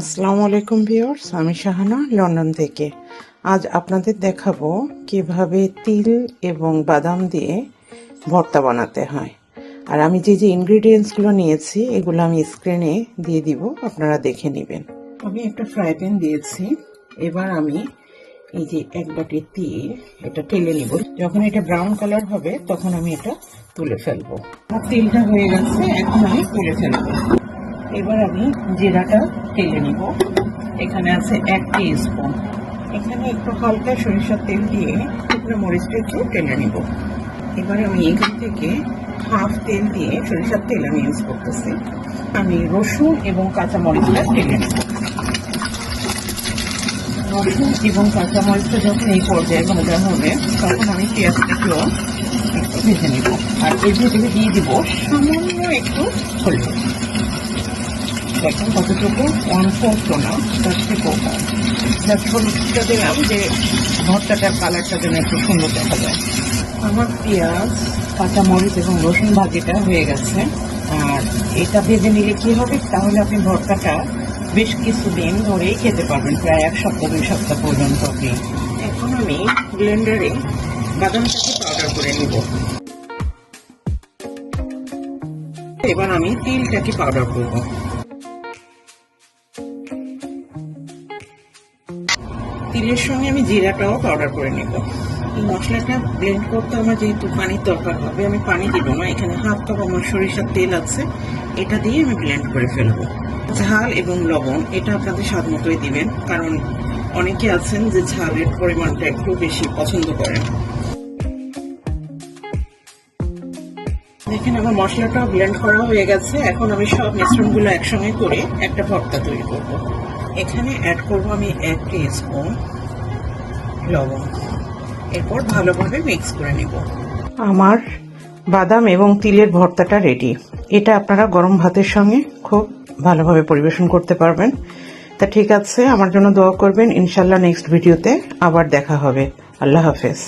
আসসালামু আলাইকুম ভিউয়ার্স, আমি শাহানা লন্ডন থেকে। আজ আপনাদের দেখাবো কিভাবে তিল এবং বাদাম দিয়ে ভর্তা বানাতে হয়। আর আমি যে যে ইনগ্রেডিয়েন্টসগুলো নিয়েছি এগুলো আমি স্ক্রিনে দিয়ে দিব, আপনারা দেখে নেবেন। আমি একটা ফ্রাই প্যান দিয়েছি। এবার আমি এই যে এক বাটি তিল এটা ঢেলে নিব। যখন এটা ব্রাউন কালার হবে তখন আমি এটা তুলে ফেলবো। আমার তিলটা হয়ে গেছে, এখন আমি তুলে ফেলবো। এবার আমি জিরাটা ঢেলে নিব। এখানে আছে 1 টিস্পুন। এখানে একটু হালকা সরিষার তেল দিয়ে শুকনো মরিচটা একটু ঢেলে নিব। এবার আমি এখান থেকে হাফ তেল দিয়ে সরিষার তেল আমি ইউজ করতেছি। আমি রসুন এবং কাঁচা মরিচটা ঢেলে নিব। রসুন এবং কাঁচা মরিচটা যখন এই পর্যায়ে ভাজা হবে তখন আমি পেঁয়াজটাকেও একটু ভেজে নিব। আর এর ভিতরে দিয়ে দিব সামান্য একটু হলুদ। দেখুন কতটুকু, 1/4 না, তার থেকেও কম। হলুদটা দিলাম যে ভর্তাটার কালারটা যেন একটু সুন্দর দেখা যায়। আমার পেঁয়াজ, কাঁচামরিচ এবং রসুন ভাজিটা হয়ে গেছে। আর এটা ভেজে নিলে কি হবে, তাহলে আপনি ভর্তাটা বেশ কিছুদিন ধরেই খেতে পারবেন, প্রায় 1 সপ্তাহ 2 সপ্তাহ পর্যন্ত আপনি। এখন আমি ব্লেন্ডারে বাদামটাকে পাউডার করে নিব। এবার আমি তিলটাকে পাউডার করব। তিলের সঙ্গে আমি জিরাটাও পাউডার করে নেব। এই মশলাটা ব্লেন্ড করতে আমার যেহেতু পানির দরকার হবে, আমি পানি দিব না। এখানে হাফ কাপ আমার সরিষার তেল আছে, এটা দিয়ে আমি ব্লেন্ড করে ফেলবো। ঝাল এবং লবণ এটা আপনাদের স্বাদ মতোই দিবেন, কারণ অনেকে আছেন যে ঝালের পরিমাণটা একটু বেশি পছন্দ করেন। দেখেন আমার মশলাটা ব্লেন্ড করা হয়ে গেছে। এখন আমি সব মিশ্রণগুলো একসঙ্গে করে একটা ভর্তা তৈরি করব। এখানে অ্যাড করব আমি 1 টিস্পুন লবণ। এরপর ভালোভাবে মিক্স করে নেব। আমার বাদাম এবং তিলের ভর্তাটা রেডি। এটা আপনারা গরম ভাতের সঙ্গে খুব ভালোভাবে পরিবেশন করতে পারবেন। তা ঠিক আছে, আমার জন্য দোয়া করবেন। ইনশাল্লাহ নেক্সট ভিডিওতে আবার দেখা হবে। আল্লাহ হাফেজ।